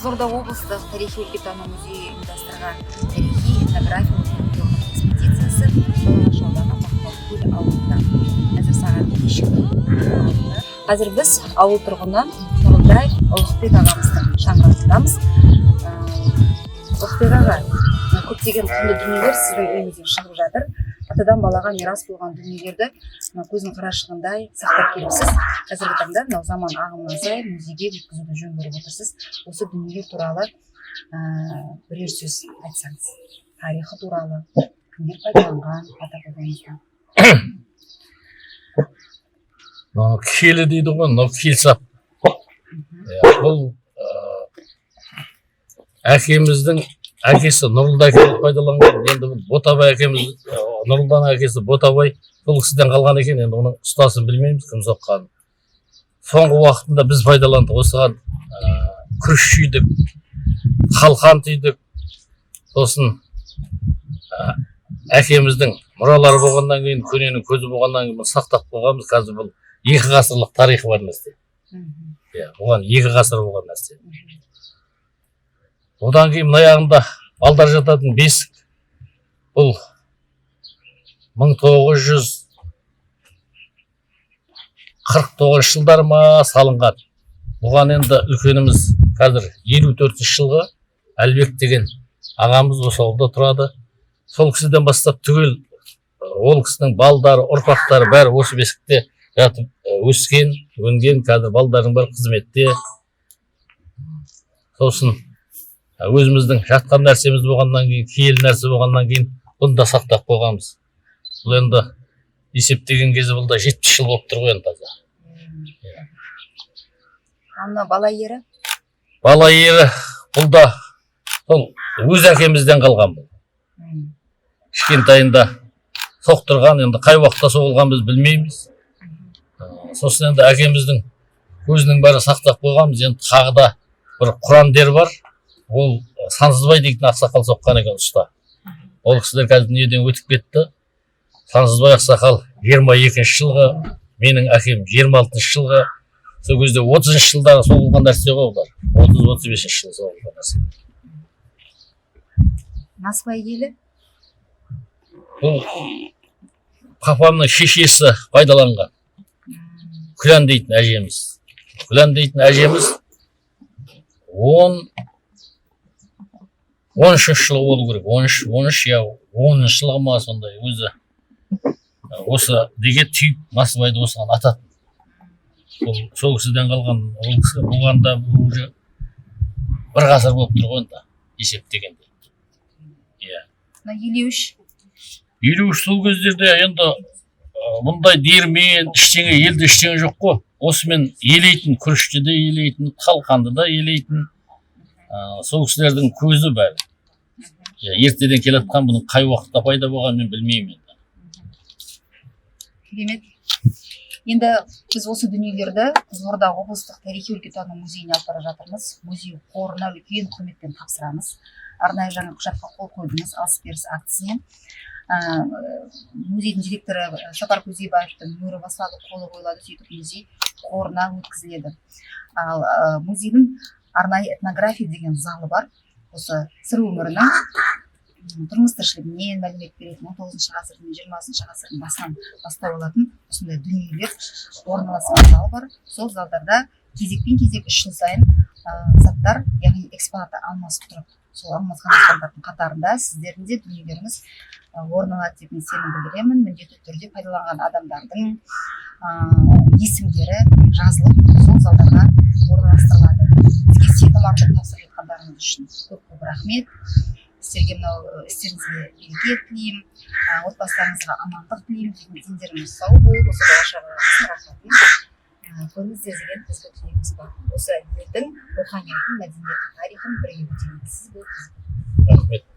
Қызылорда облыстық тарихи-өлкетану музейі ұйымдастырған тарихи этнографиялық экспедициясы Жалағаш ауданы Мақпалкөл ауылында. Қазір сағат кешкі. Қазір біз ауыл тұрғыны Нұрылдай Ұлықбек ағамыздың шаңырағындамыз. Ұлықбек аға, көптеген құнды дүниелер сіздің үйіңізден шығып жатыр. Атадан балаға мирас болған дүниелерді көздің қарашығындай сақтап келіпсіз. Қазіргі таңда мынау заман ағымына сай музейге өткізуді жөн көріп отырсыз. Осы дүниелер туралы бірер сөз айтсаңыз. Тарихы туралы, кімдер пайдаланған, атап өтіңізден. Келі дейді ғой, мынау келсап. Бұл әкеміздің әкесі Нұрылдай пайдаланған. Енді бұл Ботабай әкеміз, Нұрылдан әкесі Ботабай бұл кісіден қалған екен. Енді оның ұстасын білмейміз, кім соққанын. Соңғы уақытында біз пайдаландық. Осыған күріш жүйдік, қалқан түйдік. Сосын әкеміздің мұралары болғаннан кейін, көненің көзі болғаннан кейін сақтап қойғанбыз. Қазір бұл 2 ғасырлық тарихы бар нәрсе. Оған 2 ғасыр болған нәрсе. Одан кейін мына балдар жататын бесік. Бұл 1949 жылдар ма салынған. Бұған енді үлкеніміз қазір 54 жылғы Әлбек деген ағамыз осы ауылда тұрады. Сол кісіден бастап түгел ол кісінің балдары, ұрпақтары бәрі осы бесікте жатып өскен, өнген. Қазір балдардың бәрі қызметте. Сосын өзіміздің жатқан нәрсеміз болғаннан кейін, киелі нәрсе болғаннан кейін бұны да сақтап қойғанбыз. Бұл енді есептеген кезде бұл да 70 жыл болып тұр ғой енді таза. Мына бала ері? Бала ері бұл да сол өз әкемізден қалған бұл. Кішкентайында соқтырған, енді қай уақытта соғылған біз білмейміз. Сосын енді әкеміздің көзінің бәрі сақтап қойғанбыз. Енді қағыда бір Құран дер бар. Ол Сансызбай дейтін ақсақал соққан екен ұста. Ол кісілер қазір дүниеден өтіп кетті. Сансызбай ақсақал 22 жылғы, менің әкем 26 жылғы. Сол кезде 30 жылдағы соғылған нәрсе ғой олар. 30-35 жыл соғылған нәрсе. Насыбай келі? Бұл папамның шешесі пайдаланған. Күлән дейтін әжеміз. Күлән дейтін әжеміз 13 жылғы болу керек. 13 я 10 жылғы ма сондай өзі. Осы деге түйіп Насыбайды осыған ататын. Сол кісіден қалған. Ол кісі болғанда уже 1 ғасыр болып тұр ғой енді есептегенде. Елеуіш? Елеуіш сол кездерде енді мұндай дермен, елді іштеңе жоқ қой. Осымен елейтін, күрішті де елейтін, қалқанды да елейтін. Сол кісілердің көзі бәрі. Ертеден келатқан бұның қай уақытта пайда болған мен білмеймін. Керемет. Енді біз осы дүниелерді Қызылорда облыстық тарихи-өлкетану музейіне алып бара жатырмыз. Музей қорына үлкен құрметпен тапсырамыз. Арнайы жаңа құжатқа қол қойдыңыз алыс-беріс актісіне. Музейдің директоры Сапар Көзейбаевтың мөрі басылады, қолы қойылады, сөйтіп музей қорына өткізіледі. Ал музейдің арнайы этнография деген залы бар. осы сыр өңірінің тұрмыс тіршілігінен мәлімет беретін 19 ғасырдың 20 ғасырдың басынан бастау алатын осындай дүниелер орналасқан зал бар. Сол залдарда кезекпен кезек 3 жыл сайын заттар, яғни экспонаты алмасып тұрады. Сол алмасқан заттардың қатарында сіздердің де дүниелеріңіз орын алады деп мен сенім білдіремін. Міндетті түрде пайдаланған адамдардың есімдері жазылып сол залдарға орналастырылады. Бізге сенім артып тапсырып жатқандарыңыз үшін көп рахмет. Сіздерге мынау істеріңізге береке тілеймін, отбасыларыңызға амандық тілеймін, дендеріңіз сау болып, осы болашағыңыздың рахатын көріңіздер деген ізгі тілегіміз бар. Осы елдің руханияты, мәдениеті, тарихын бірге көтереміз. Сіз болып. Рахмет.